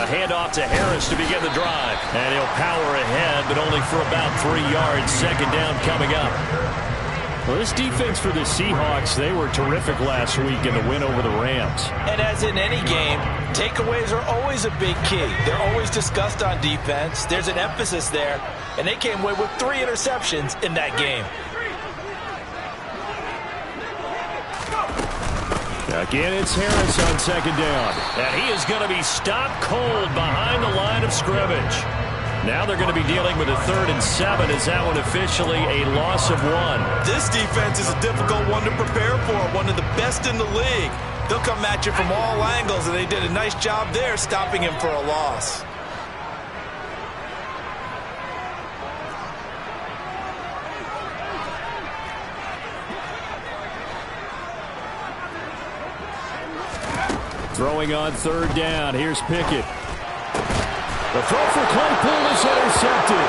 A handoff to Harris to begin the drive. And he'll power ahead, but only for about 3 yards. Second down coming up. Well, this defense for the Seahawks, they were terrific last week in the win over the Rams. And as in any game, takeaways are always a big key. They're always discussed on defense. There's an emphasis there, and they came away with 3 interceptions in that game. Again, it's Harris on second down. And he is going to be stopped cold behind the line of scrimmage. Now they're going to be dealing with a 3rd and 7. Is that one officially a loss of 1? This defense is a difficult one to prepare for, one of the best in the league. They'll come at you from all angles, and they did a nice job there stopping him for a loss. Throwing on 3rd down. Here's Pickett. The throw for Claypool is intercepted.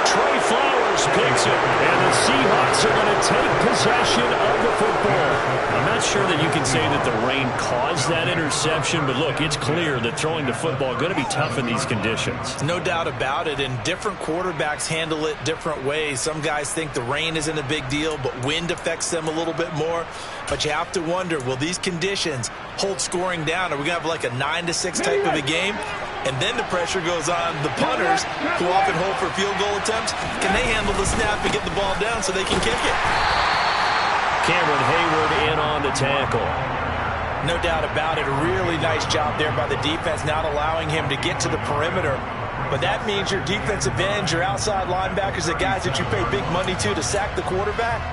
Trey Flowers picks it, and the Seahawks are going to take possession of the football. I'm not sure that you can say that the rain caused that interception, but look, it's clear that throwing the football is going to be tough in these conditions. No doubt about it, and different quarterbacks handle it different ways. Some guys think the rain isn't a big deal, but wind affects them a little bit more. But you have to wonder, will these conditions hold scoring down? Are we going to have like a 9-6 type of a game? And then the pressure goes on the punters, who often hold for field goal attempts. Can they handle the snap and get the ball down so they can kick it? Cameron Hayward in on the tackle. No doubt about it. A really nice job there by the defense, not allowing him to get to the perimeter. But that means your defensive ends, your outside linebackers, the guys that you pay big money to sack the quarterback,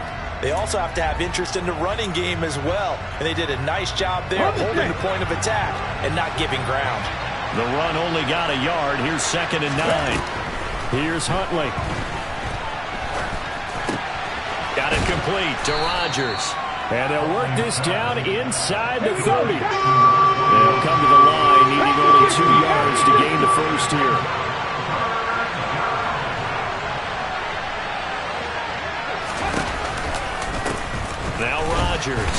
they also have to have interest in the running game as well. And they did a nice job there holding the point of attack and not giving ground. The run only got a yard. Here's 2nd and 9. Here's Huntley. Got it complete to Rodgers. And they'll work this down inside the 30. They'll come to the line, needing only 2 yards to gain the first here. Now Rodgers.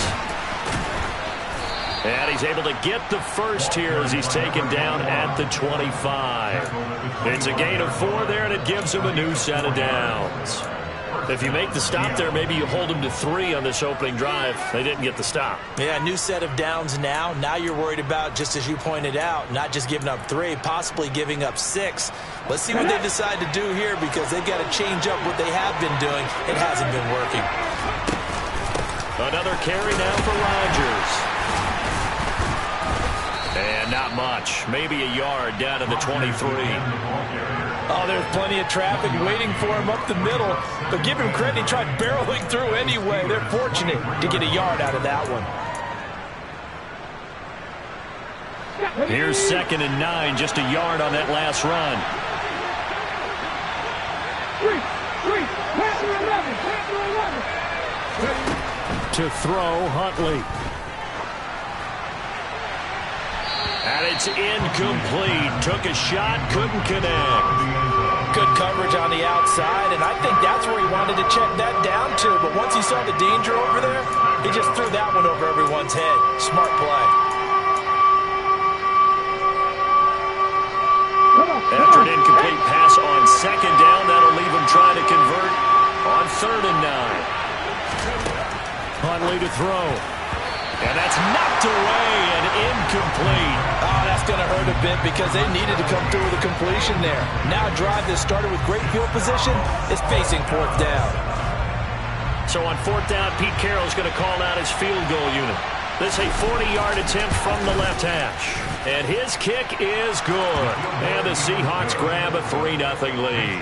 And he's able to get the first here as he's taken down at the 25. It's a gain of 4 there, and it gives him a new set of downs. If you make the stop there, maybe you hold them to 3 on this opening drive. They didn't get the stop. Yeah, new set of downs now. Now you're worried about, just as you pointed out, not just giving up 3, possibly giving up 6. Let's see what they decide to do here, because they've got to change up what they have been doing. It hasn't been working. Another carry now for Rodgers. And not much. Maybe a yard down to the 23. Oh, there's plenty of traffic waiting for him up the middle. But give him credit, he tried barreling through anyway. They're fortunate to get a yard out of that one. Here's 2nd and 9, just a yard on that last run. To throw, Huntley. And it's incomplete. Took a shot, couldn't connect. Good coverage on the outside, and I think that's where he wanted to check that down to. But once he saw the danger over there, he just threw that one over everyone's head. Smart play. After an incomplete pass on 2nd down, that'll leave him trying to convert on 3rd and 9. Huntley to throw. And that's knocked away and incomplete. Oh, that's going to hurt a bit because they needed to come through with a completion there. Now a drive that started with great field position is facing 4th down. So on 4th down, Pete Carroll's going to call out his field goal unit. This is a 40-yard attempt from the left hash. And his kick is good. And the Seahawks grab a 3-0 lead.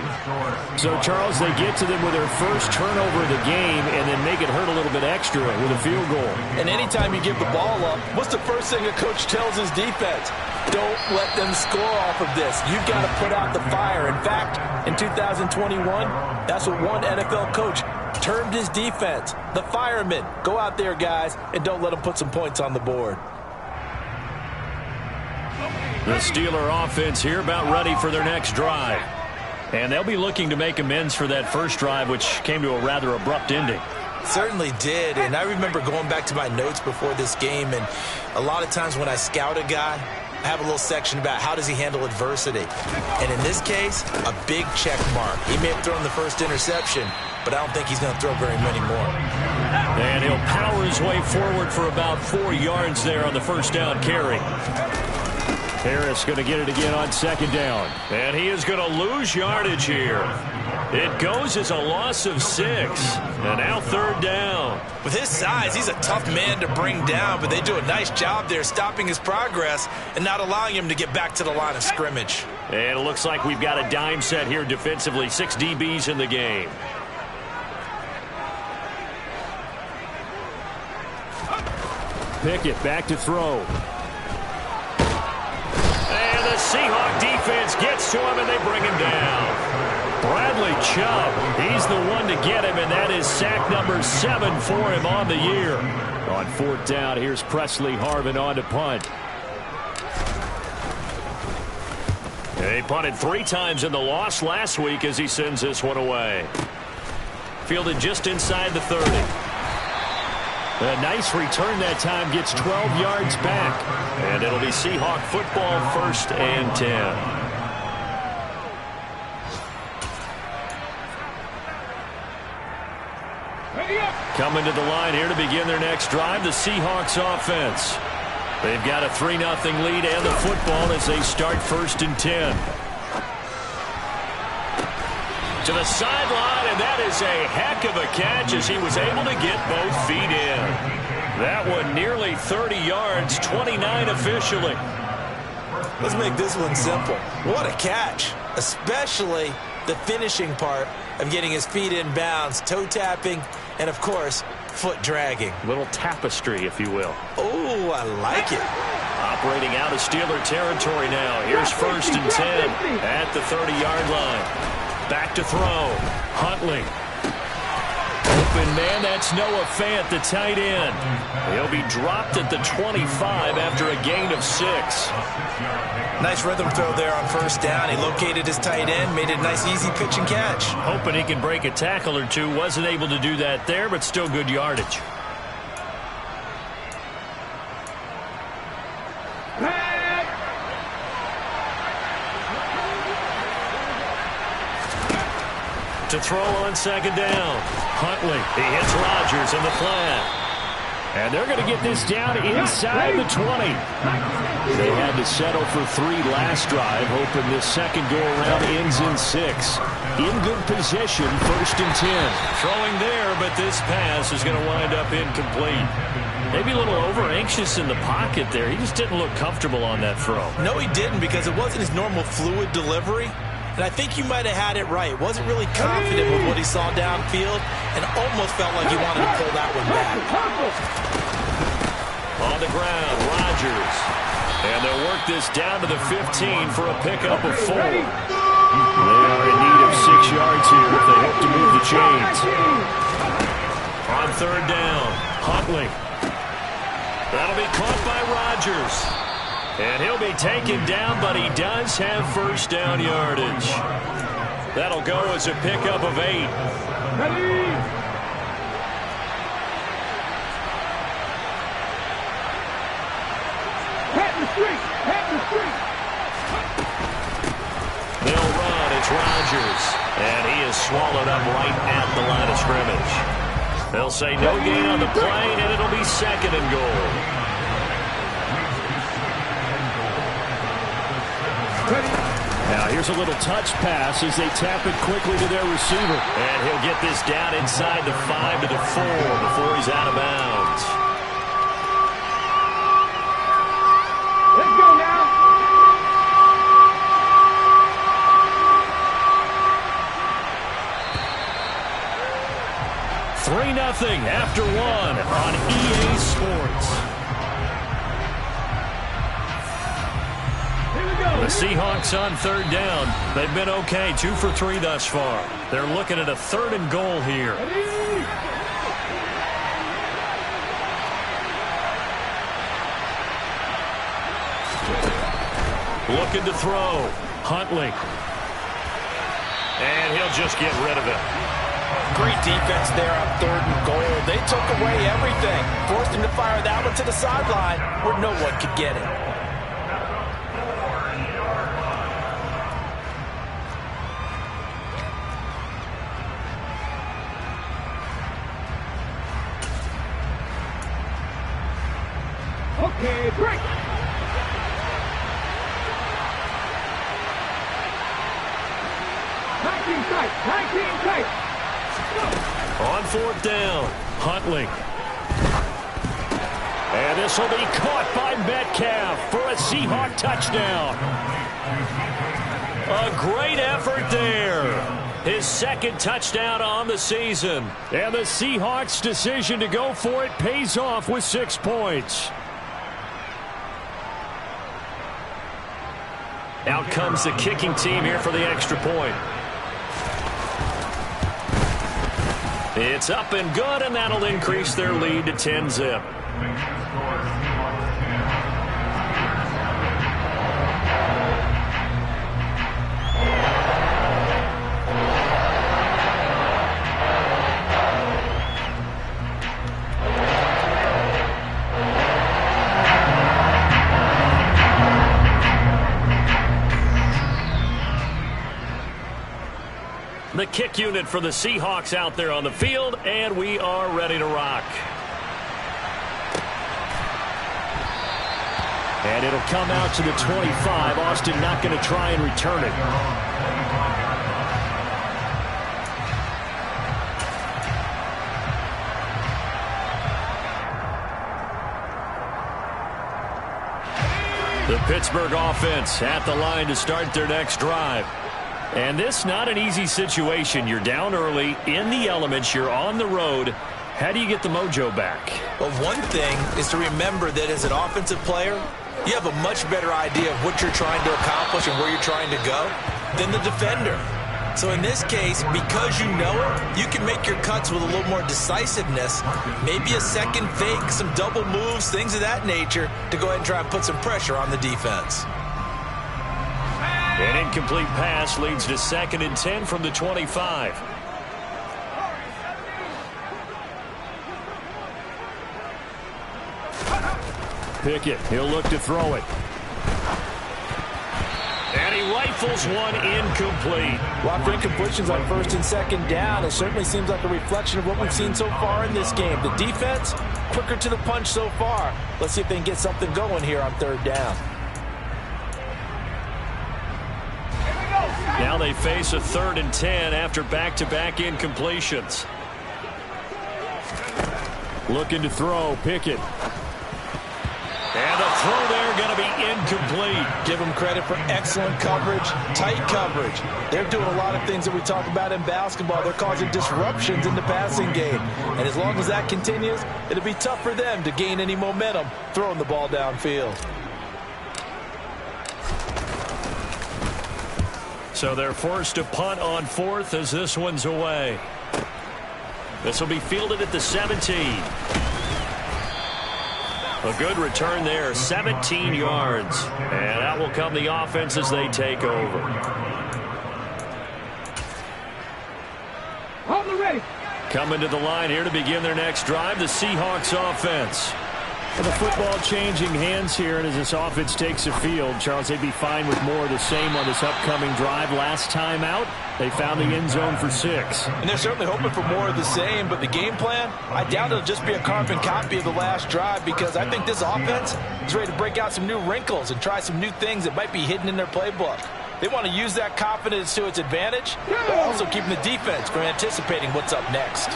So, Charles, they get to them with their first turnover of the game and then make it hurt a little bit extra with a field goal. And anytime you give the ball up, what's the first thing a coach tells his defense? Don't let them score off of this. You've got to put out the fire. In fact, in 2021, that's what one NFL coach termed his defense. The firemen. Go out there, guys, and don't let them put some points on the board. The Steeler offense here about ready for their next drive. And they'll be looking to make amends for that first drive, which came to a rather abrupt ending. Certainly did, and I remember going back to my notes before this game, and a lot of times when I scout a guy, I have a little section about how does he handle adversity. And in this case, a big check mark. He may have thrown the first interception, but I don't think he's going to throw very many more. And he'll power his way forward for about 4 yards there on the first down carry. Harris going to get it again on second down. And he is going to lose yardage here. It goes as a loss of 6. And now third down. With his size, he's a tough man to bring down, but they do a nice job there stopping his progress and not allowing him to get back to the line of scrimmage. And it looks like we've got a dime set here defensively. 6 DBs in the game. Pickett back to throw. And the Seahawk defense gets to him, and they bring him down. Bradley Chubb, he's the one to get him, and that is sack number 7 for him on the year. On fourth down, here's Presley Harvin on to punt. He punted 3 times in the loss last week as he sends this one away. Fielded just inside the 30. A nice return that time, gets 12 yards back. And it'll be Seahawk football, 1st and 10. Coming to the line here to begin their next drive, the Seahawks offense. They've got a 3-0 lead and the football as they start 1st and 10. To the sideline, and that is a heck of a catch as he was able to get both feet in. That one nearly 30 yards, 29 officially. Let's make this one simple. What a catch, especially the finishing part of getting his feet in bounds, toe tapping, and of course, foot dragging. Little tapestry, if you will. Oh, I like it. Operating out of Steeler territory now. Here's 1st and 10 at the 30-yard line. Back to throw. Huntley. Open man, that's Noah Fant, the tight end. He'll be dropped at the 25 after a gain of 6. Nice rhythm throw there on 1st down. He located his tight end, made it a nice, easy pitch and catch. Hoping he can break a tackle or two. Wasn't able to do that there, but still good yardage. To throw on 2nd down. Huntley, he hits Rodgers in the flat. And they're going to get this down inside the 20. They had to settle for 3 last drive, hoping this second go-around ends in 6. In good position, 1st and 10. Throwing there, but this pass is going to wind up incomplete. Maybe a little over-anxious in the pocket there. He just didn't look comfortable on that throw. No, he didn't, because it wasn't his normal fluid delivery. And I think you might have had it right. Wasn't really confident with what he saw downfield and almost felt like he wanted to pull that one back. On the ground, Rodgers. And they'll work this down to the 15 for a pickup of 4. They are in need of 6 yards here if they hope to move the chains. On 3rd down, Huntley. That'll be caught by Rodgers. And he'll be taken down, but he does have 1st down yardage. That'll go as a pickup of 8. They'll run. It's Rodgers. And he is swallowed up right at the line of scrimmage. They'll say no gain on the play, and it'll be 2nd and goal. Now here's a little touch pass as they tap it quickly to their receiver. And he'll get this down inside the 5 to the 4 before he's out of bounds. Let's go now. 3-0 after 1 on EA Sports. The Seahawks on 3rd down. They've been okay, 2 for 3 thus far. They're looking at a 3rd and goal here. Looking to throw. Huntley. And he'll just get rid of it. Great defense there on 3rd and goal. They took away everything. Forced him to fire that one to the sideline where no one could get it. Okay, break. Nineteen tight. On fourth down, Huntley. And this will be caught by Metcalf for a Seahawk touchdown. A great effort there. His second touchdown on the season. And the Seahawks' decision to go for it pays off with 6 points. Out comes the kicking team here for the extra point. It's up and good, and that'll increase their lead to 10-zip. The kick unit for the Seahawks out there on the field, and we are ready to rock. And it'll come out to the 25. Austin not going to try and return it. The Pittsburgh offense at the line to start their next drive. And this not an easy situation. You're down early, in the elements, you're on the road. How do you get the mojo back? Well, one thing is to remember that as an offensive player, you have a much better idea of what you're trying to accomplish and where you're trying to go than the defender. So in this case, because you know it, you can make your cuts with a little more decisiveness, maybe a second fake, some double moves, things of that nature, to go ahead and try and put some pressure on the defense. An incomplete pass leads to 2nd and 10 from the 25. Pickett, he'll look to throw it. And he rifles one incomplete. Well, after incompletions on 1st and 2nd down, it certainly seems like a reflection of what we've seen so far in this game. The defense, quicker to the punch so far. Let's see if they can get something going here on 3rd down. Now they face a 3rd and 10 after back-to-back incompletions. Looking to throw, Pickett. And the throw there going to be incomplete. Give them credit for excellent coverage, tight coverage. They're doing a lot of things that we talk about in basketball. They're causing disruptions in the passing game. And as long as that continues, it'll be tough for them to gain any momentum throwing the ball downfield. So they're forced to punt on 4th as this one's away. This will be fielded at the 17. A good return there, 17 yards. And out will come the offense as they take over. On the ready. Coming to the line here to begin their next drive, the Seahawks offense. And the football changing hands here, and as this offense takes the field, Charles, they'd be fine with more of the same on this upcoming drive. Last time out, they found the end zone for 6. And they're certainly hoping for more of the same, but the game plan, I doubt it'll just be a carbon copy of the last drive, because I think this offense is ready to break out some new wrinkles and try some new things that might be hidden in their playbook. They want to use that confidence to its advantage, but also keeping the defense from anticipating what's up next.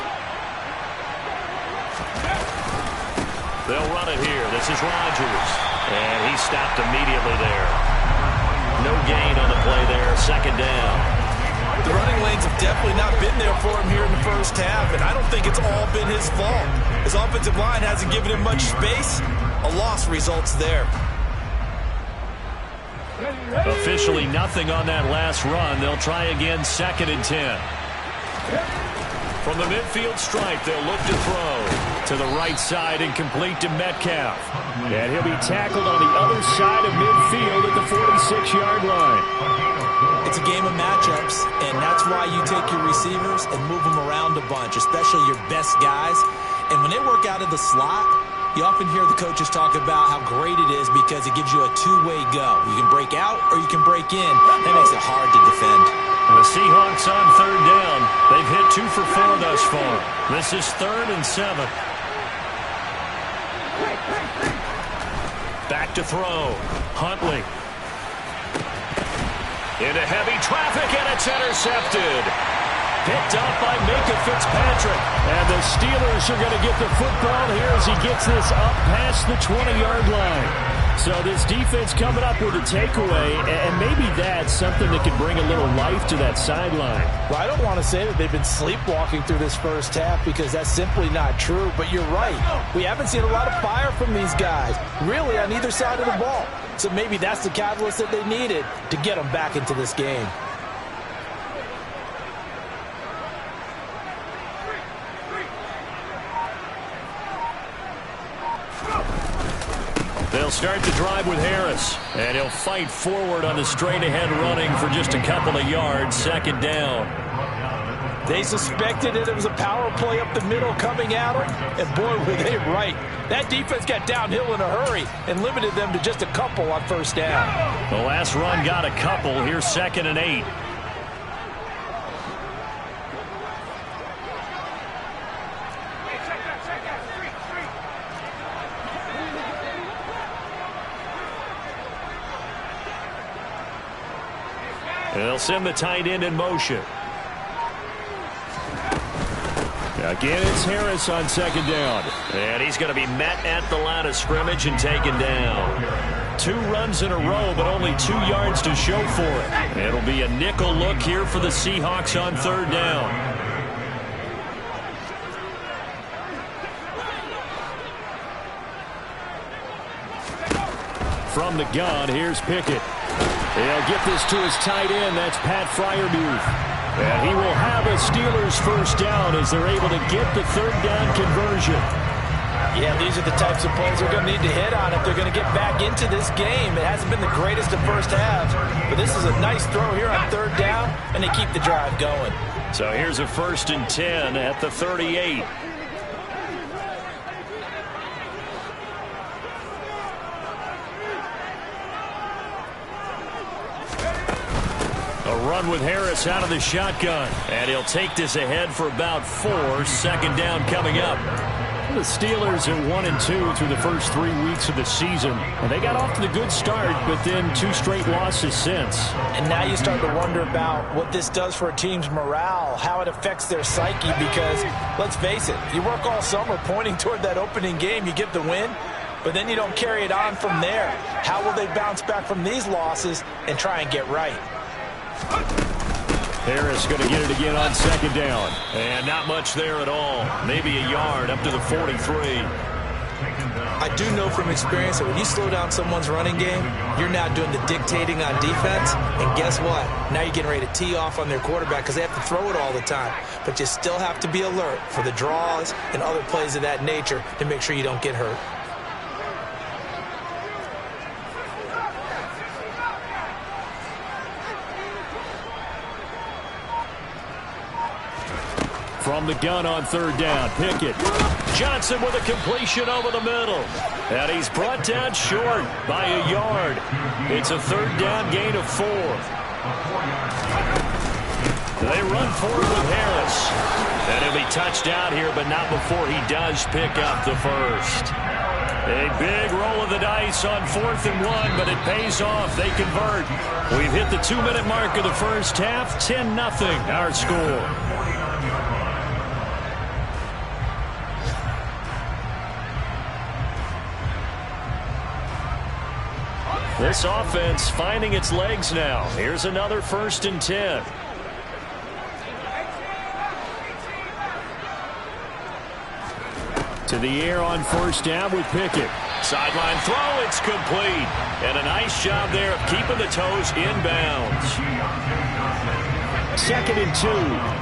They'll run it here. This is Rodgers. And he stopped immediately there. No gain on the play there. 2nd down. The running lanes have definitely not been there for him here in the first half, and I don't think it's all been his fault. His offensive line hasn't given him much space. A loss results there. Officially nothing on that last run. They'll try again 2nd and 10. From the midfield stripe, they'll look to throw to the right side and complete to Metcalf. And he'll be tackled on the other side of midfield at the 46-yard line. It's a game of matchups, and that's why you take your receivers and move them around a bunch, especially your best guys. And when they work out of the slot, you often hear the coaches talk about how great it is because it gives you a two-way go. You can break out or you can break in. That makes it hard to defend. The Seahawks on 3rd down. They've hit 2 for 4 thus far. This is 3rd and 7. Back to throw. Huntley. Into heavy traffic, and it's intercepted. Picked up by Micah Fitzpatrick. And the Steelers are going to get the football here as he gets this up past the 20-yard line. So this defense coming up with a takeaway, and maybe that's something that could bring a little life to that sideline. Well, I don't want to say that they've been sleepwalking through this first half because that's simply not true, but you're right. We haven't seen a lot of fire from these guys, really, on either side of the ball. So maybe that's the catalyst that they needed to get them back into this game. They'll start the drive with Harris, and he'll fight forward on the straight-ahead running for just a couple of yards. Second down. They suspected it was a power play up the middle coming at them, and boy, were they right. That defense got downhill in a hurry and limited them to just a couple on first down. The last run got a couple. Here's 2nd and 8. They'll send the tight end in motion. Again, it's Harris on 2nd down. And he's going to be met at the line of scrimmage and taken down. 2 runs in a row, but only 2 yards to show for it. It'll be a nickel look here for the Seahawks on 3rd down. From the gun, here's Pickett. He'll get this to his tight end. That's Pat Freiermuth. And he will have a Steelers first down as they're able to get the 3rd down conversion. Yeah, these are the types of plays they're going to need to hit on if they're going to get back into this game. It hasn't been the greatest of first halves, but this is a nice throw here on 3rd down, and they keep the drive going. So here's a 1st and 10 at the 38. A run with Harris out of the shotgun. And he'll take this ahead for about 4. 2nd down coming up. The Steelers are 1-2 through the first 3 weeks of the season. And they got off to the good start, but then 2 straight losses since. And now you start to wonder about what this does for a team's morale, how it affects their psyche, because let's face it, you work all summer pointing toward that opening game, you get the win, but then you don't carry it on from there. How will they bounce back from these losses and try and get right? Harris going to get it again on 2nd down. And not much there at all. Maybe a yard up to the 43. I do know from experience that when you slow down someone's running game, you're now doing the dictating on defense. And guess what? Now you're getting ready to tee off on their quarterback because they have to throw it all the time. But you still have to be alert for the draws and other plays of that nature to make sure you don't get hurt. From the gun on 3rd down, Pickett. Johnson with a completion over the middle. And he's brought down short by a yard. It's a 3rd down gain of 4. They run forward with Harris. And he'll be touched out here, but not before he does pick up the first. A big roll of the dice on 4th and 1, but it pays off. They convert. We've hit the 2-minute mark of the first half. 10-0 our score. This offense finding its legs now. Here's another 1st and 10. To the air on 1st down with Pickett. Sideline throw, it's complete. And a nice job there of keeping the toes inbounds. 2nd and 2.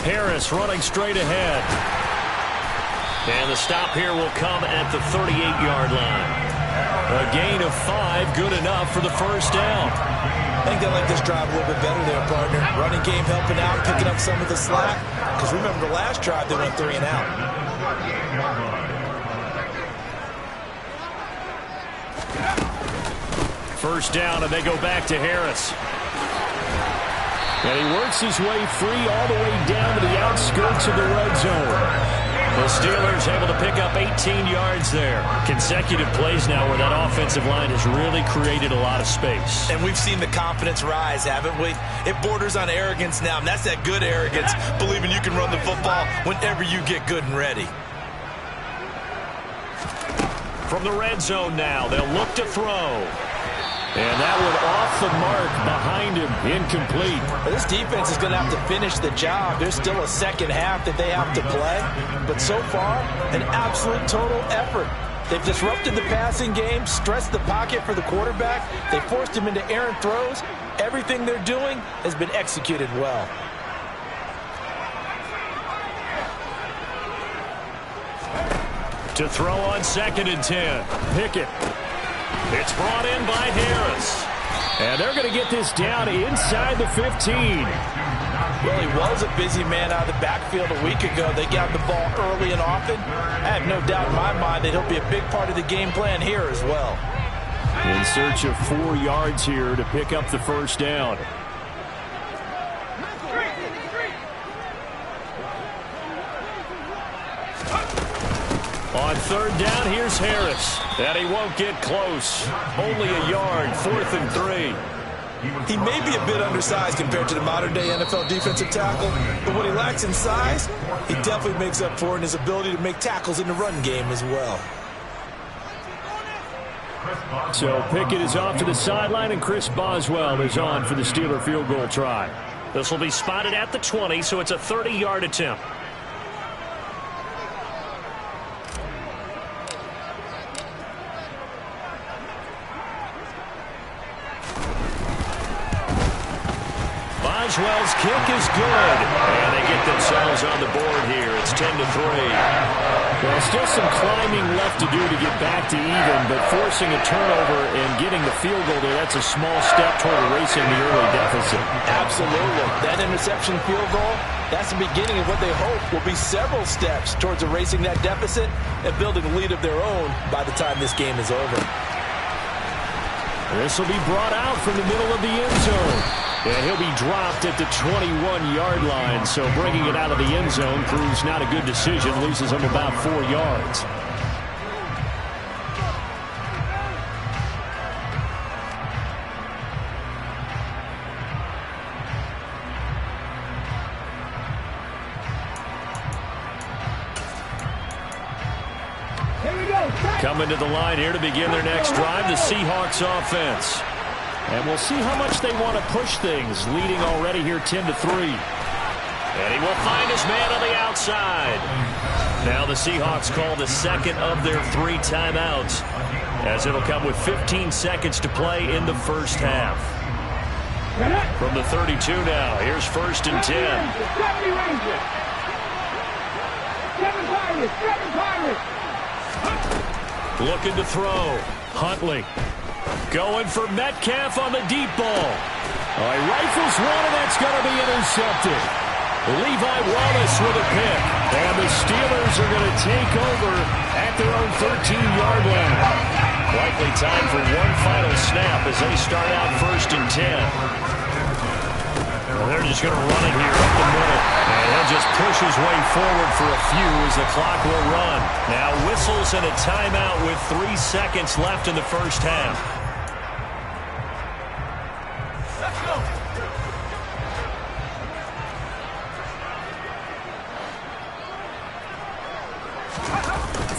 Harris running straight ahead. And the stop here will come at the 38-yard line. A gain of 5, good enough for the first down. I think they like this drive a little bit better there, partner. Running game helping out, picking up some of the slack. Because remember, the last drive they went 3 and out. First down, and they go back to Harris. And he works his way free all the way down to the outskirts of the red zone. The Steelers able to pick up 18 yards there. Consecutive plays now where that offensive line has really created a lot of space. And we've seen the confidence rise, haven't we? It borders on arrogance now, and that's that good arrogance, believing you can run the football whenever you get good and ready. From the red zone now, they'll look to throw. And that one off the mark behind him, incomplete. Well, this defense is going to have to finish the job. There's still a second half that they have to play. But so far, an absolute total effort. They've disrupted the passing game, stressed the pocket for the quarterback. They forced him into errant throws. Everything they're doing has been executed well. To throw on 2nd and 10. Pickett. It's brought in by Harris. And they're going to get this down inside the 15. Well, he was a busy man out of the backfield a week ago. They got the ball early and often. I have no doubt in my mind that he'll be a big part of the game plan here as well. In search of 4 yards here to pick up the first down. On 3rd down, here's Harris. And he won't get close. Only a yard, 4th and 3. He may be a bit undersized compared to the modern-day NFL defensive tackle, but what he lacks in size, he definitely makes up for in his ability to make tackles in the run game as well. So Pickett is off to the sideline, and Chris Boswell is on for the Steeler field goal try. This will be spotted at the 20, so it's a 30-yard attempt. Boswell's kick is good. And they get themselves on the board here. It's 10-3. Well, still some climbing left to do to get back to even, but forcing a turnover and getting the field goal there, that's a small step toward erasing the early deficit. Absolutely. That interception field goal, that's the beginning of what they hope will be several steps towards erasing that deficit and building a lead of their own by the time this game is over. This will be brought out from the middle of the end zone. And he'll be dropped at the 21-yard line, so bringing it out of the end zone proves not a good decision, loses him about 4 yards. Coming to the line here to begin their next drive, the Seahawks offense. And we'll see how much they want to push things, leading already here 10-3. And he will find his man on the outside. Now the Seahawks call the second of their 3 timeouts, as it'll come with 15 seconds to play in the first half. From the 32 now, here's 1st and 10. Looking to throw. Huntley. Going for Metcalf on the deep ball. He rifles one, and that's going to be intercepted. Levi Wallace with a pick. And the Steelers are going to take over at their own 13-yard line. Likely time for one final snap as they start out 1st and 10. Well, they're just going to run it here up the middle. And he'll just push his way forward for a few as the clock will run. Now whistles and a timeout with 3 seconds left in the first half.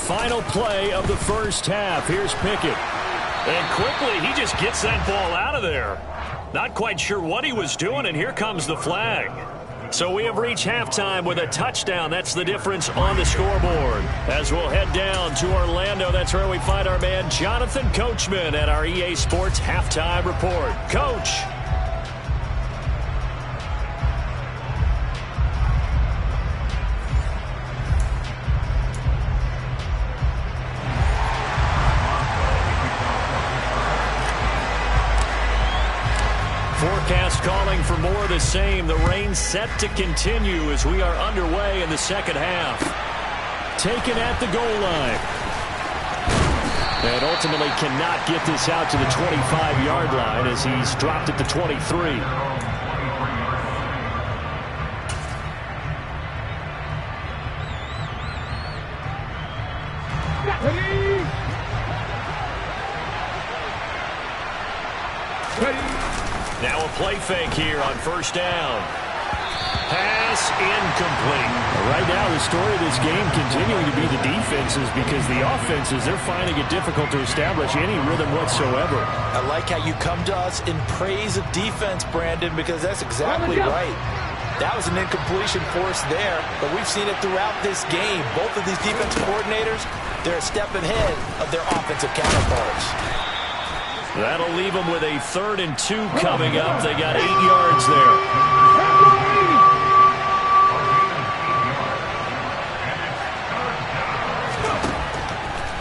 Final play of the first half. Here's Pickett. And quickly, he just gets that ball out of there. Not quite sure what he was doing, and here comes the flag. So we have reached halftime with a touchdown. That's the difference on the scoreboard. As we'll head down to Orlando, that's where we find our man Jonathan Coachman at our EA Sports Halftime Report. Coach. Forecast calling for more of the same. The rain set to continue as we are underway in the second half. Taken at the goal line. And ultimately cannot get this out to the 25-yard line as he's dropped at the 23. Now a play fake here on first down. Pass incomplete. Right now, the story of this game continuing to be the defenses, because the offenses, they're finding it difficult to establish any rhythm whatsoever. I like how you come to us in praise of defense, Brandon, because that's exactly right. That was an incompletion force there, but we've seen it throughout this game. Both of these defensive coordinators, they're a step ahead of their offensive counterparts. That'll leave them with a 3rd and 2 coming up. They got 8 yards there.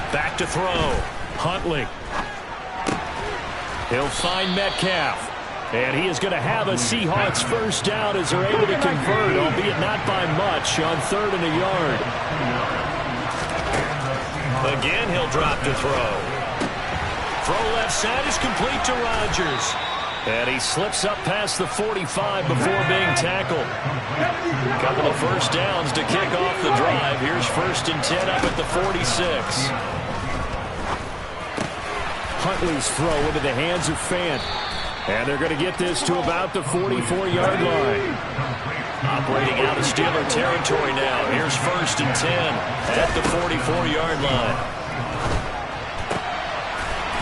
Back to throw. Huntley. He'll find Metcalf. And he is going to have a Seahawks first down as they're able to convert, albeit not by much, on 3rd and a yard. Again, he'll drop to throw. Throw left side is complete to Rodgers. And he slips up past the 45 before being tackled. Couple of first downs to kick off the drive. Here's 1st and 10 up at the 46. Huntley's throw into the hands of Fant. And they're going to get this to about the 44-yard line. Operating out of Steeler territory now. Here's 1st and 10 at the 44-yard line.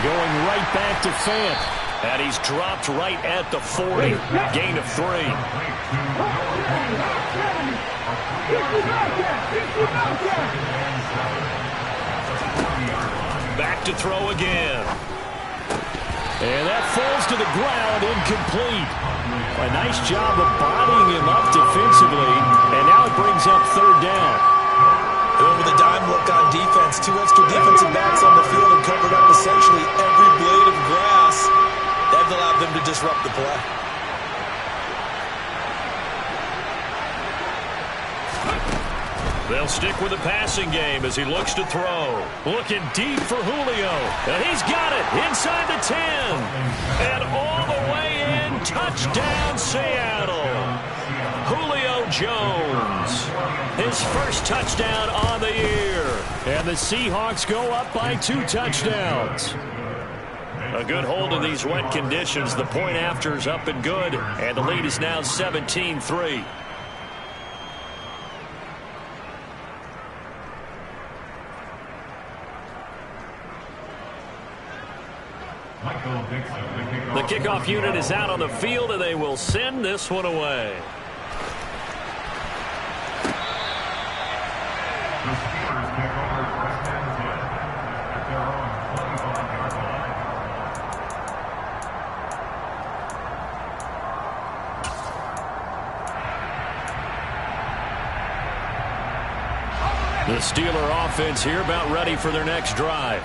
Going right back to Fant. And he's dropped right at the 40. Gain of 3. Back to throw again. And that falls to the ground, incomplete. A nice job of bodying him up defensively. And now it brings up 3rd down. And with a dime look on defense, 2 extra defensive backs on the field and covered up essentially every blade of grass. That allowed them to disrupt the play. They'll stick with the passing game as he looks to throw. Looking deep for Julio. And he's got it inside the 10. And all the way in. Touchdown, Seattle. Julio Jones. His first touchdown on the year. And the Seahawks go up by 2 touchdowns. A good hold in these wet conditions. The point after is up and good. And the lead is now 17-3. The kickoff unit is out on the field, and they will send this one away. The Steeler offense here about ready for their next drive.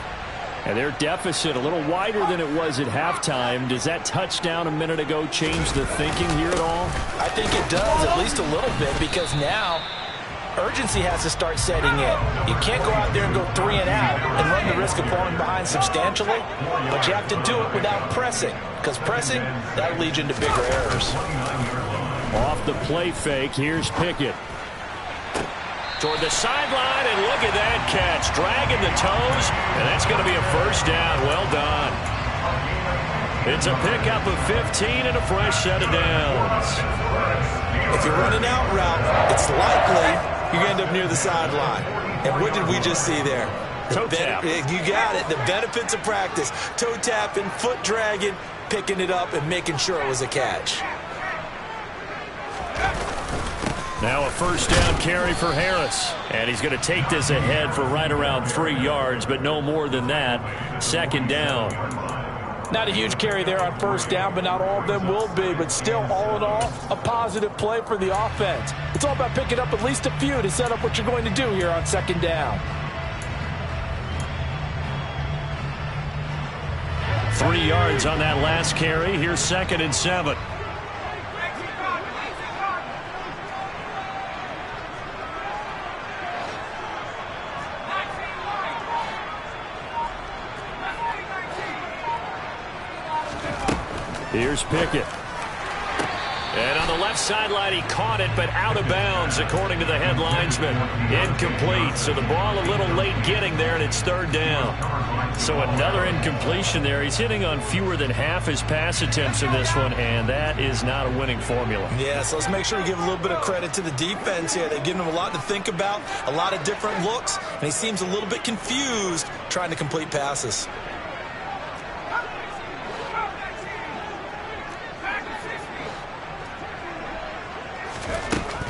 And their deficit a little wider than it was at halftime. Does that touchdown a minute ago change the thinking here at all? I think it does, at least a little bit, because now urgency has to start setting in. You can't go out there and go 3 and out and run the risk of falling behind substantially, but you have to do it without pressing, because pressing, that'll lead you into bigger errors. Off the play fake, here's Pickett. Toward the sideline, and look at that catch. Dragging the toes, and that's going to be a first down. Well done. It's a pickup of 15 and a fresh set of downs. If you're running out route, it's likely you end up near the sideline. And what did we just see there? Toe tap. You got it. The benefits of practice. Toe tapping, foot dragging, picking it up, and making sure it was a catch. Now a first down carry for Harris. And he's going to take this ahead for right around 3 yards, but no more than that. 2nd down. Not a huge carry there on first down, but not all of them will be. But still, all in all, a positive play for the offense. It's all about picking up at least a few to set up what you're going to do here on 2nd down. 3 yards on that last carry. Here's 2nd and 7. Here's Pickett. And on the left sideline, he caught it, but out of bounds, according to the head linesman. Incomplete, so the ball a little late getting there, and it's third down. So another incompletion there. He's hitting on fewer than half his pass attempts in this one, and that is not a winning formula. Yeah, so let's make sure we give a little bit of credit to the defense here. They've given him a lot to think about, a lot of different looks, and he seems a little bit confused trying to complete passes.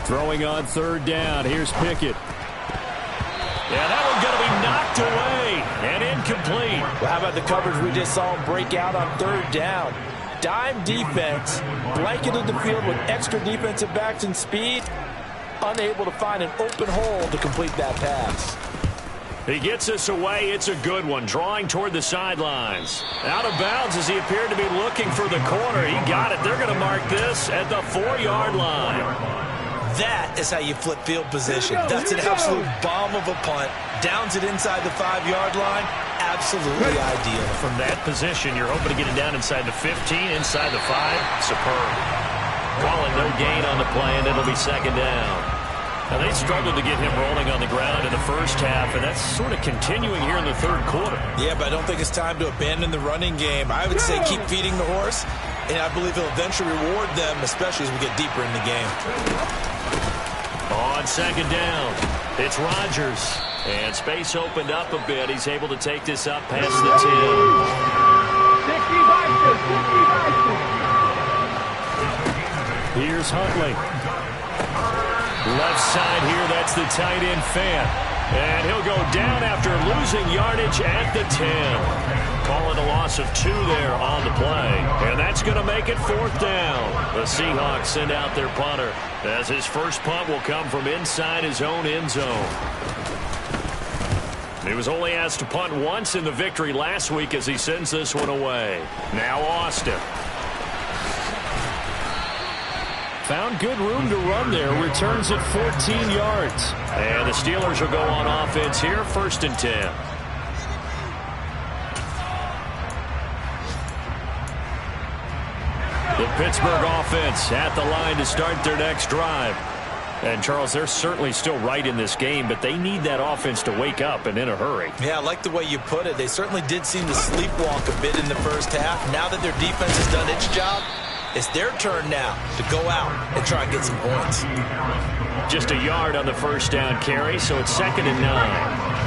Throwing on third down. Here's Pickett. Yeah, that one's going to be knocked away and incomplete. Well, how about the coverage we just saw him break out on third down? Dime defense, blanketed the field with extra defensive backs and speed, unable to find an open hole to complete that pass. He gets this away. It's a good one. Drawing toward the sidelines. Out of bounds as he appeared to be looking for the corner. He got it. They're going to mark this at the 4-yard line. That is how you flip field position. That's an absolute bomb of a punt. Downs it inside the 5-yard line. Absolutely ideal. From that position, you're hoping to get it down inside the 15, inside the 5. Superb. Calling no gain on the play, and it'll be second down. Now, they struggled to get him rolling on the ground in the first half, and that's sort of continuing here in the third quarter. Yeah, but I don't think it's time to abandon the running game. I would say keep feeding the horse, and I believe he'll eventually reward them, especially as we get deeper in the game. On second down, it's Rodgers. And space opened up a bit. He's able to take this up past the 10. 60 Here's Huntley. Left side here, that's the tight end Fant. And he'll go down after losing yardage at the 10. Calling a loss of 2 there on the play. And that's going to make it fourth down. The Seahawks send out their punter, as his first punt will come from inside his own end zone. He was only asked to punt once in the victory last week as he sends this one away. Now Austin. Found good room to run there. Returns at 14 yards. And the Steelers will go on offense here, 1st and 10. The Pittsburgh offense at the line to start their next drive. And, Charles, they're certainly still right in this game, but they need that offense to wake up and in a hurry. Yeah, I like the way you put it. They certainly did seem to sleepwalk a bit in the first half. Now that their defense has done its job, it's their turn now to go out and try and get some points. Just a yard on the first down carry, so it's 2nd and 9.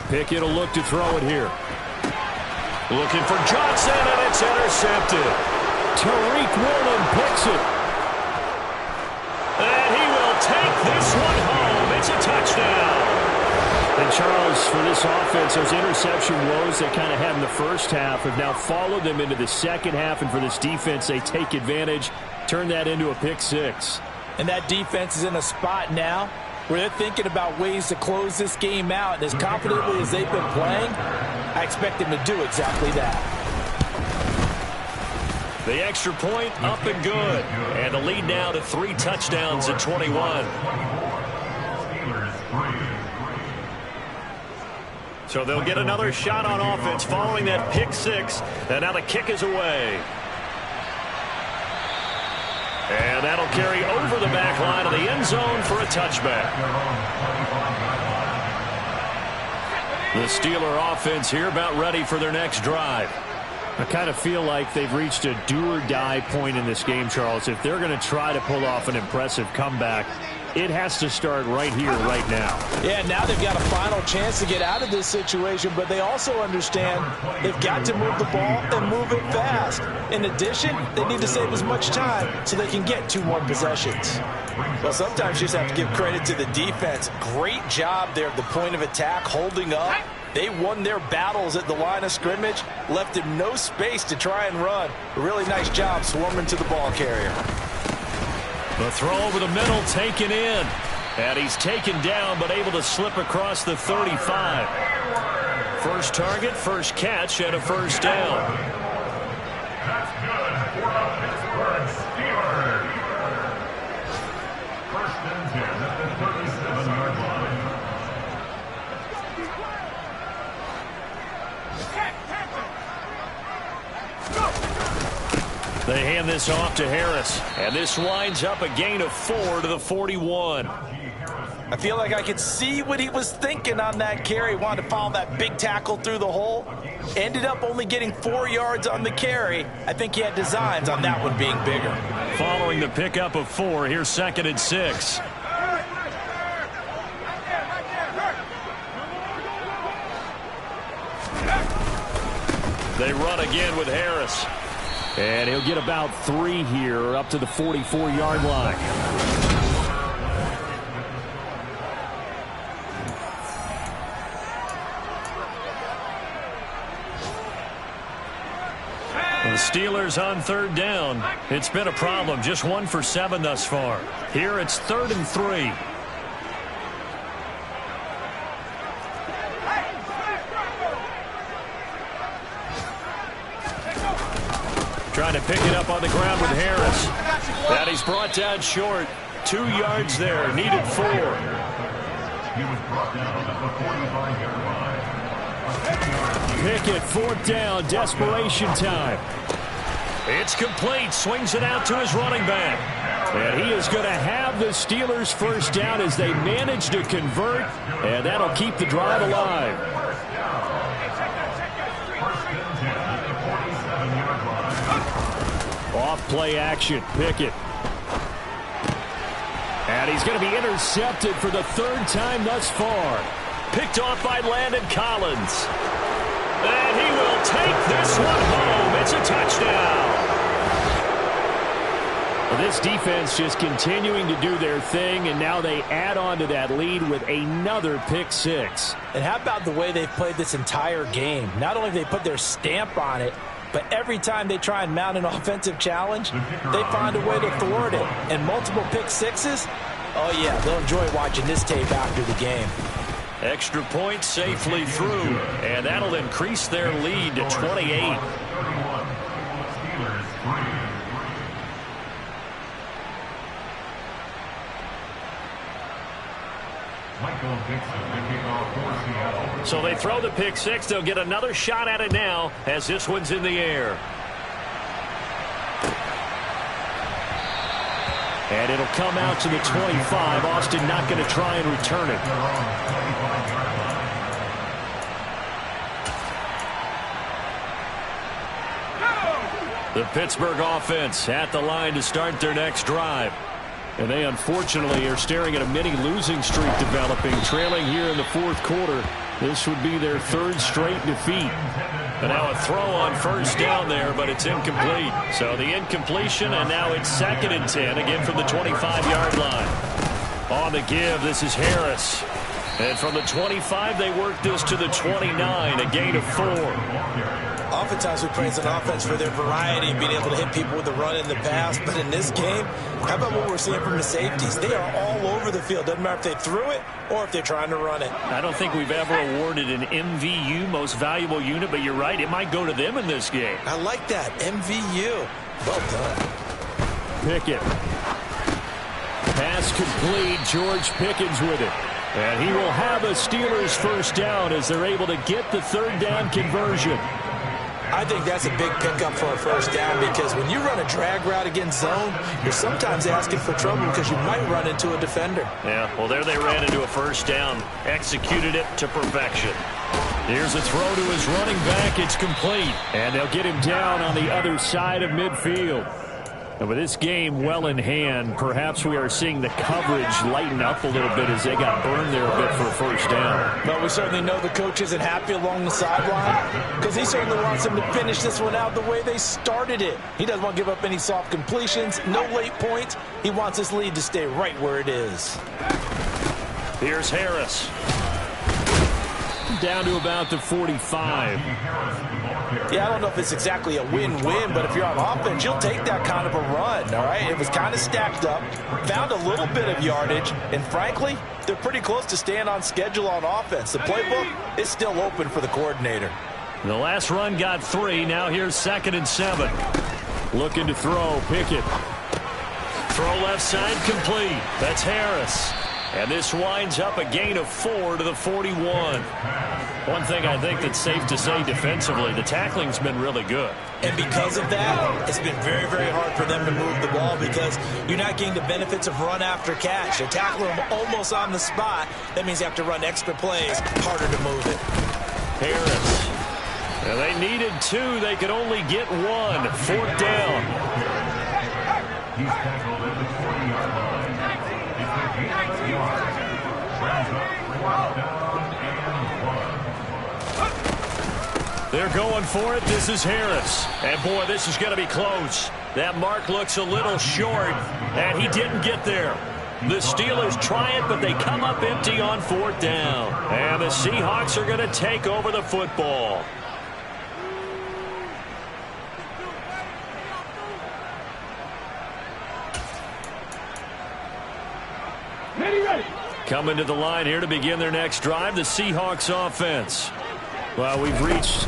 Pickett will look to throw it here. Looking for Johnson, and it's intercepted. Tariq Woolen picks it. And he will take this one home. It's a touchdown. And, Charles, for this offense, those interception woes they kind of had in the first half have now followed them into the second half. And for this defense, they take advantage, turn that into a pick 6. And that defense is in a spot now where they're thinking about ways to close this game out. And as confidently as they've been playing, I expect them to do exactly that. The extra point up and good. And the lead now to 3 touchdowns at 21. So they'll get another shot on offense following that pick 6. And now the kick is away. And that'll carry over the back line of the end zone for a touchback. The Steeler offense here about ready for their next drive. I kind of feel like they've reached a do-or-die point in this game, Charles. If they're going to try to pull off an impressive comeback, it has to start right here, right now. Yeah, now they've got a final chance to get out of this situation, but they also understand they've got to move the ball and move it fast. In addition, they need to save as much time so they can get 2 more possessions. Well, sometimes you just have to give credit to the defense. Great job there at the point of attack, holding up. They won their battles at the line of scrimmage, left him no space to try and run. A really nice job swarming to the ball carrier. The throw over the middle taken in. And he's taken down but able to slip across the 35. First target, first catch, and a first down. That's good for the Pittsburgh Steelers. 1st and 10 at the 37-yard line. They hand this off to Harris. And this winds up a gain of 4 to the 41. I feel like I could see what he was thinking on that carry. He wanted to follow that big tackle through the hole. Ended up only getting 4 yards on the carry. I think he had designs on that one being bigger. Following the pickup of 4, here's 2nd and 6. They run again with Harris. And he'll get about 3 here up to the 44-yard line. The Steelers on 3rd down. It's been a problem. Just 1 for 7 thus far. Here it's 3rd and 3. Trying to pick it up on the ground with Harris. And he's brought down short. 2 yards there. Needed 4. He was brought down at the 45-yard line. Pickett, 4th down. Desperation time. It's complete. Swings it out to his running back. And he is going to have the Steelers 1st down as they manage to convert. And that'll keep the drive alive. Off play action. Pickett. And he's going to be intercepted for the 3rd time thus far. Picked off by Landon Collins. And he will take this one home. It's a touchdown. Well, this defense just continuing to do their thing, and now they add on to that lead with another pick 6. And how about the way they've played this entire game? Not only have they put their stamp on it, but every time they try and mount an offensive challenge, they find a way to thwart it. And multiple pick 6s, oh yeah, they'll enjoy watching this tape after the game. Extra point safely through, and that'll increase their lead to 28. So they throw the pick 6. They'll get another shot at it now as this one's in the air. And it'll come out to the 25. Austin not going to try and return it. The Pittsburgh offense at the line to start their next drive. And they unfortunately are staring at a mini losing streak developing, trailing here in the 4th quarter. This would be their 3rd straight defeat. And now a throw on 1st down there, but it's incomplete. So the incompletion, and now it's 2nd and 10, again from the 25-yard line. On the give, this is Harris. And from the 25, they work this to the 29, a gain of 4. Oftentimes we praise an offense for their variety and being able to hit people with the run and the pass. But in this game, how about what we're seeing from the safeties? They are all over the field. Doesn't matter if they threw it or if they're trying to run it. I don't think we've ever awarded an MVU, most valuable unit, but you're right. It might go to them in this game. I like that. MVU. Well done. Pickett. Pass complete. George Pickens with it. And he will have a Steelers 1st down as they're able to get the 3rd down conversion. I think that's a big pickup for a 1st down because when you run a drag route against zone, you're sometimes asking for trouble because you might run into a defender. Yeah, well, there they ran into a 1st down. Executed it to perfection. Here's a throw to his running back. It's complete. And they'll get him down on the other side of midfield. And with this game well in hand, perhaps we are seeing the coverage lighten up a little bit as they got burned there a bit for a 1st down. But we certainly know the coach isn't happy along the sideline because he certainly wants them to finish this one out the way they started it. He doesn't want to give up any soft completions, no late points. He wants his lead to stay right where it is. Here's Harris. Down to about the 45. Yeah, I don't know if it's exactly a win-win, but if you're on offense, you'll take that kind of a run, all right? It was kind of stacked up, found a little bit of yardage, and frankly, they're pretty close to staying on schedule on offense. The playbook is still open for the coordinator. The last run got 3. Now here's 2nd and 7. Looking to throw. Pickett. Throw left side complete. That's Harris. And this winds up a gain of 4 to the 41. One thing I think that's safe to say defensively, the tackling's been really good. And because of that, it's been very, very hard for them to move the ball because you're not getting the benefits of run after catch. They're tackling them almost on the spot. That means you have to run extra plays, harder to move it. Harris. Now they needed 2. They could only get 1. 4th down. He's tackled at the 40-yard line. It's a gain of yards. Brings up 4th down and 1. They're going for it. This is Harris. And, boy, this is going to be close. That mark looks a little short, and he didn't get there. The Steelers try it, but they come up empty on 4th down. And the Seahawks are going to take over the football. Coming to the line here to begin their next drive, the Seahawks offense. Well, we've reached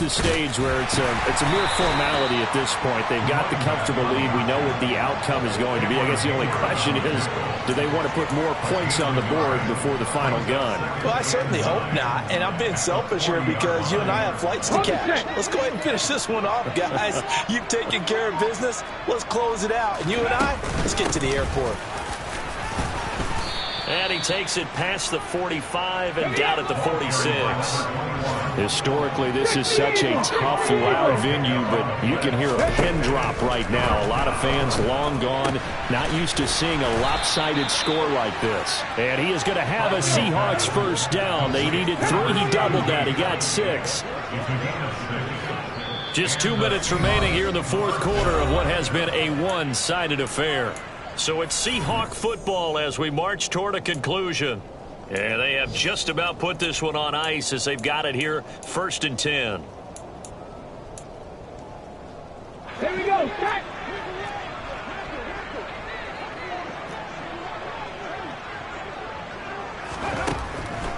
the stage where it's a mere formality at this point. They've got the comfortable lead. We know what the outcome is going to be. I guess the only question is, do they want to put more points on the board before the final gun? Well, I certainly hope not. And I'm being selfish here because you and I have flights to catch. Let's go ahead and finish this one off, guys. You've taken care of business. Let's close it out. And you and I, let's get to the airport. And he takes it past the 45 and down at the 46. Historically, this is such a tough, loud venue, but you can hear a pin drop right now. A lot of fans long gone, not used to seeing a lopsided score like this. And he is going to have a Seahawks first down. They needed 3. He doubled that. He got 6. Just 2 minutes remaining here in the 4th quarter of what has been a one-sided affair. So it's Seahawk football as we march toward a conclusion. And they have just about put this one on ice as they've got it here, 1st and 10. Here we go. Back.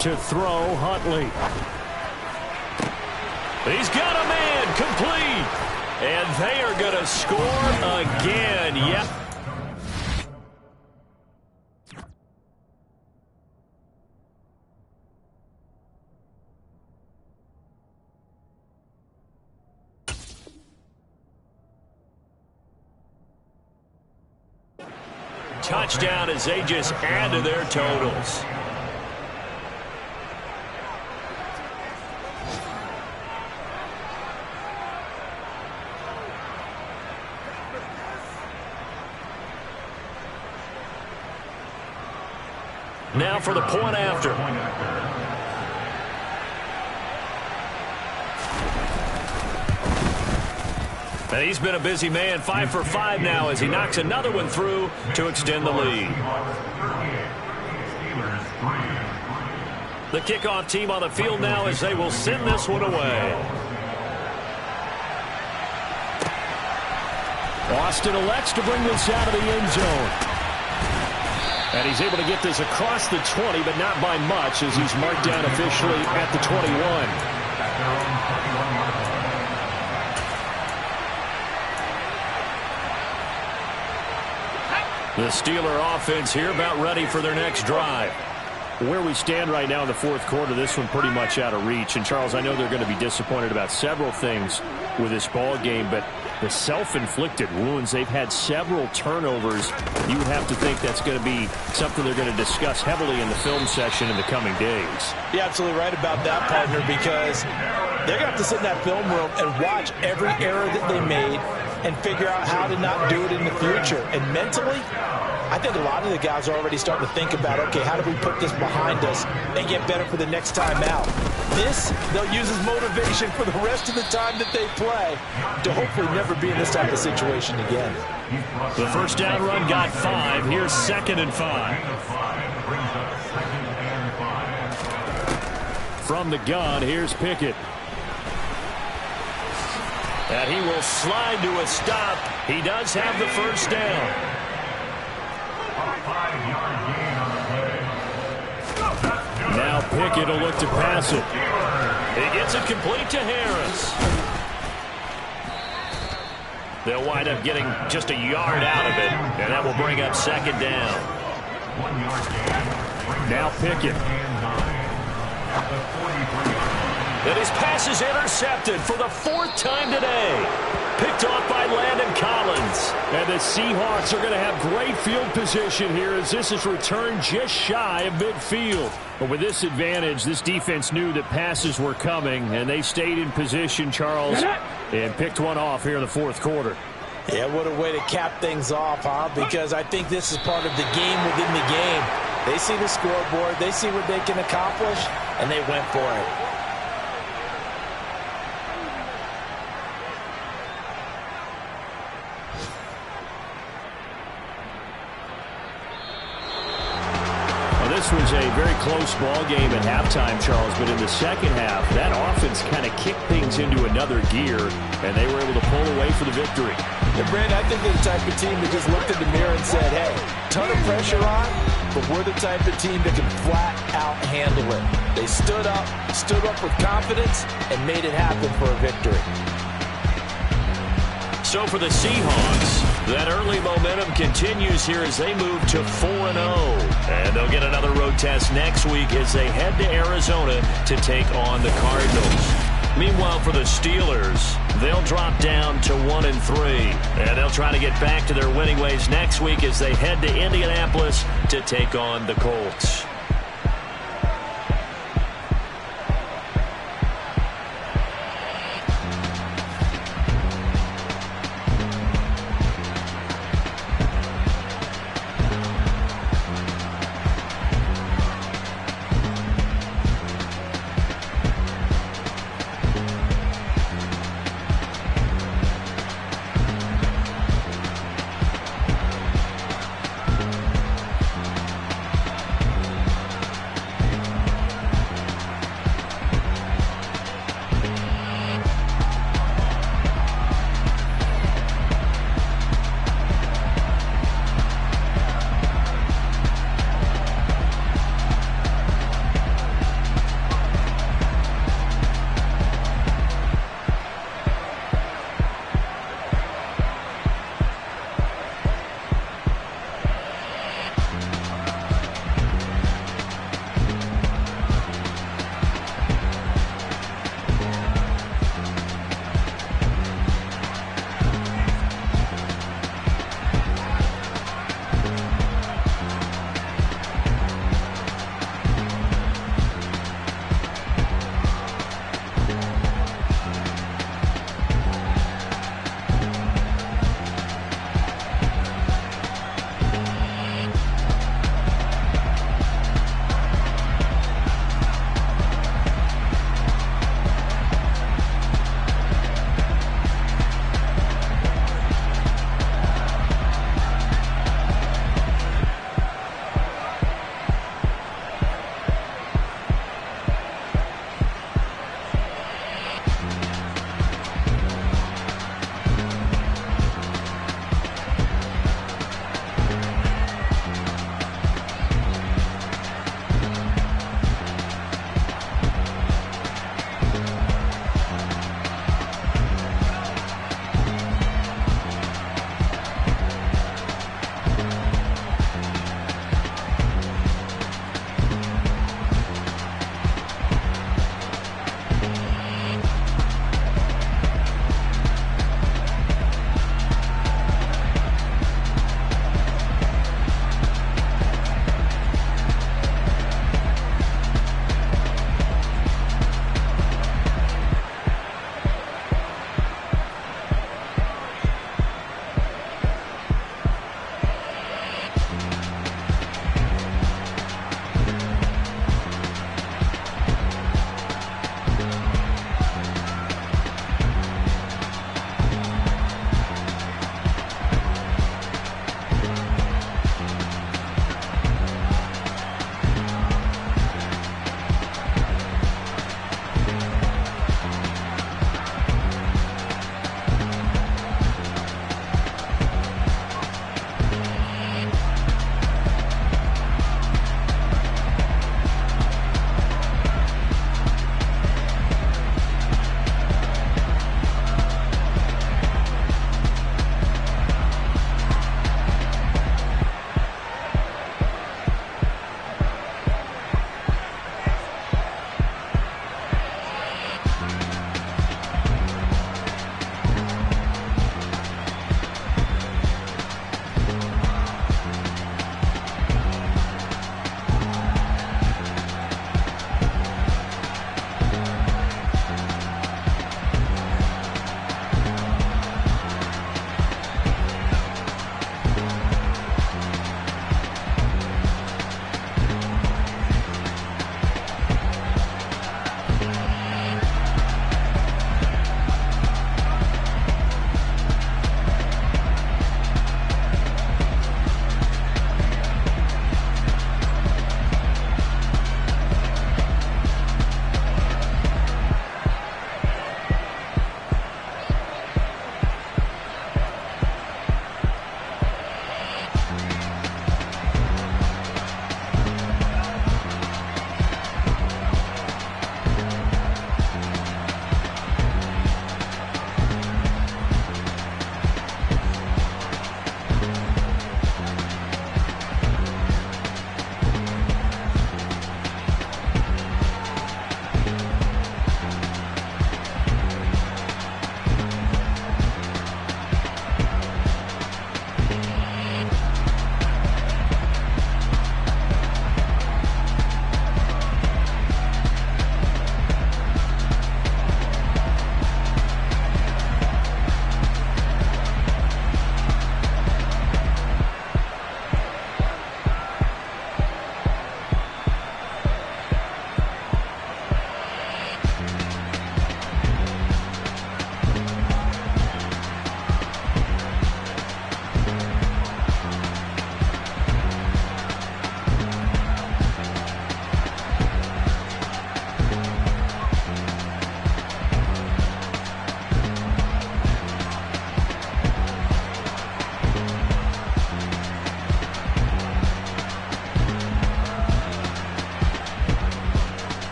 To throw, Huntley. He's got a man, complete. And they are going to score again. Yep. Touchdown as they just add to their totals. Now for the point after. And he's been a busy man, 5 for 5 now as he knocks another one through to extend the lead. The kickoff team on the field now as they will send this one away. Austin elects to bring this out of the end zone. And he's able to get this across the 20, but not by much as he's marked down officially at the 21. The Steeler offense here about ready for their next drive. Where we stand right now in the 4th quarter, this one pretty much out of reach. And, Charles, I know they're going to be disappointed about several things with this ball game, but the self-inflicted wounds, they've had several turnovers. You would have to think that's going to be something they're going to discuss heavily in the film session in the coming days. You're absolutely right about that, partner, because they're going to have to sit in that film room and watch every error that they made and figure out how to not do it in the future. And mentally, I think a lot of the guys are already starting to think about, okay, how do we put this behind us and get better for the next time out? This, they'll use as motivation for the rest of the time that they play to hopefully never be in this type of situation again. The first down run got 5. Here's 2nd and 5. From the gun, here's Pickett. And he will slide to a stop. He does have the first down. Now Pickett will look to pass it. He gets it complete to Harris. They'll wind up getting just a yard out of it, and that will bring up 2nd down. 1 yard gain. Now Pickett. At the 43-yard line. And his pass is intercepted for the 4th time today. Picked off by Landon Collins. And the Seahawks are going to have great field position here as this is returned just shy of midfield. But with this advantage, this defense knew that passes were coming, and they stayed in position, Charles, and picked one off here in the 4th quarter. Yeah, what a way to cap things off, huh? Because I think this is part of the game within the game. They see the scoreboard, they see what they can accomplish, and they went for it. This was a very close ball game at halftime, Charles, but in the second half, that offense kind of kicked things into another gear, and they were able to pull away for the victory. And Brandon, I think they're the type of team that just looked in the mirror and said, hey, ton of pressure on, but we're the type of team that can flat out handle it. They stood up with confidence, and made it happen for a victory. So for the Seahawks, that early momentum continues here as they move to 4-0. And they'll get another road test next week as they head to Arizona to take on the Cardinals. Meanwhile, for the Steelers, they'll drop down to 1-3. And they'll try to get back to their winning ways next week as they head to Indianapolis to take on the Colts.